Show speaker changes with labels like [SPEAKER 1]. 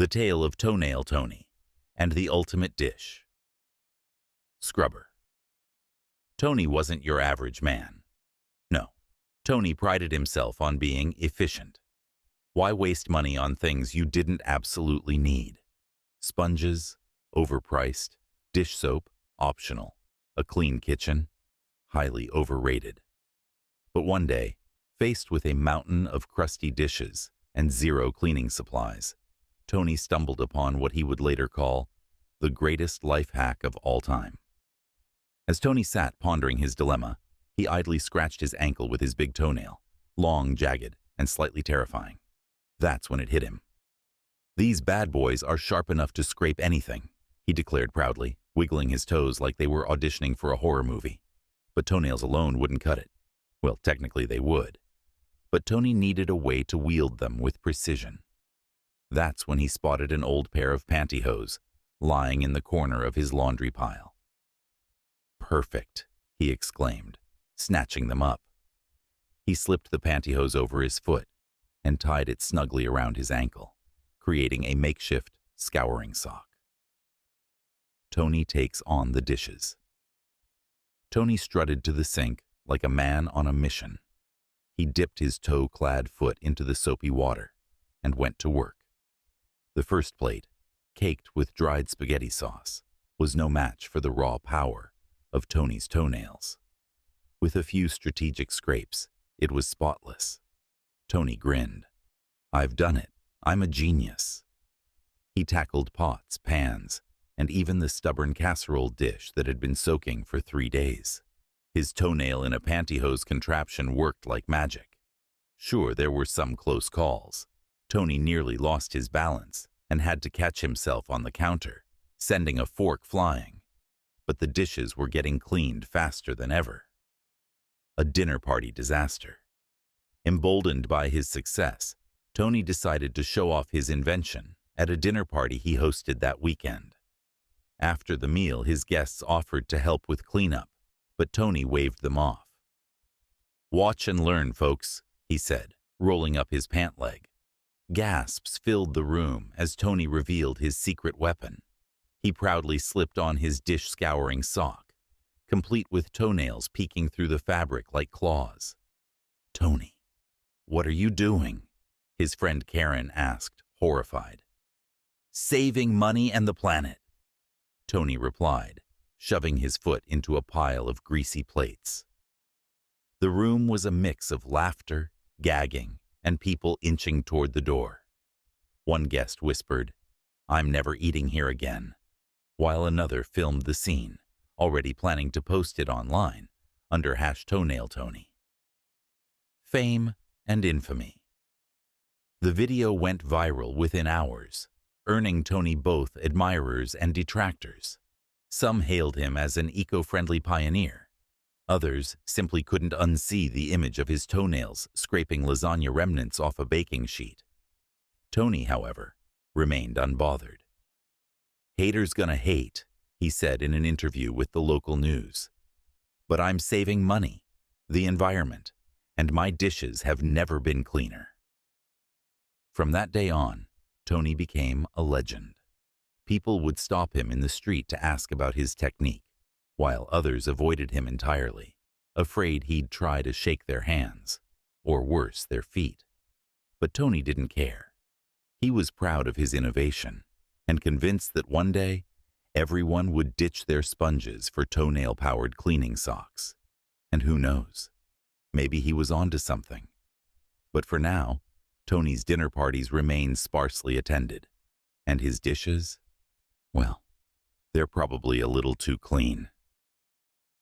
[SPEAKER 1] The Tale of Toenail Tony and the Ultimate Dish. Scrubber. Tony wasn't your average man. No, Tony prided himself on being efficient. Why waste money on things you didn't absolutely need? Sponges, overpriced. Dish soap, optional. A clean kitchen, highly overrated. But one day, faced with a mountain of crusty dishes and zero cleaning supplies, Tony stumbled upon what he would later call the greatest life hack of all time. As Tony sat pondering his dilemma, he idly scratched his ankle with his big toenail, long, jagged, and slightly terrifying. That's when it hit him. "These bad boys are sharp enough to scrape anything," he declared proudly, wiggling his toes like they were auditioning for a horror movie. But toenails alone wouldn't cut it. Well, technically they would. But Tony needed a way to wield them with precision. That's when he spotted an old pair of pantyhose lying in the corner of his laundry pile. "Perfect," he exclaimed, snatching them up. He slipped the pantyhose over his foot and tied it snugly around his ankle, creating a makeshift scouring sock. Tony takes on the dishes. Tony strutted to the sink like a man on a mission. He dipped his toe-clad foot into the soapy water and went to work. The first plate, caked with dried spaghetti sauce, was no match for the raw power of Tony's toenails. With a few strategic scrapes, it was spotless. Tony grinned. "I've done it. I'm a genius." He tackled pots, pans, and even the stubborn casserole dish that had been soaking for 3 days. His toenail in a pantyhose contraption worked like magic. Sure, there were some close calls. Tony nearly lost his balance and had to catch himself on the counter, sending a fork flying. But the dishes were getting cleaned faster than ever. A dinner party disaster. Emboldened by his success, Tony decided to show off his invention at a dinner party he hosted that weekend. After the meal, his guests offered to help with cleanup, but Tony waved them off. "Watch and learn, folks," he said, rolling up his pant leg. Gasps filled the room as Tony revealed his secret weapon. He proudly slipped on his dish-scouring sock, complete with toenails peeking through the fabric like claws. "Tony, what are you doing?" his friend Karen asked, horrified. "Saving money and the planet," Tony replied, shoving his foot into a pile of greasy plates. The room was a mix of laughter, gagging, and people inching toward the door. One guest whispered, "I'm never eating here again," while another filmed the scene, already planning to post it online under #ToenailTony. Fame and infamy. The video went viral within hours, earning Tony both admirers and detractors. Some hailed him as an eco-friendly pioneer. Others simply couldn't unsee the image of his toenails scraping lasagna remnants off a baking sheet. Tony, however, remained unbothered. "Haters gonna hate," he said in an interview with the local news. "But I'm saving money, the environment, and my dishes have never been cleaner." From that day on, Tony became a legend. People would stop him in the street to ask about his technique, while others avoided him entirely, afraid he'd try to shake their hands, or worse, their feet. But Tony didn't care. He was proud of his innovation, and convinced that one day, everyone would ditch their sponges for toenail-powered cleaning socks. And who knows, maybe he was onto something. But for now, Tony's dinner parties remain sparsely attended, and his dishes, well, they're probably a little too clean.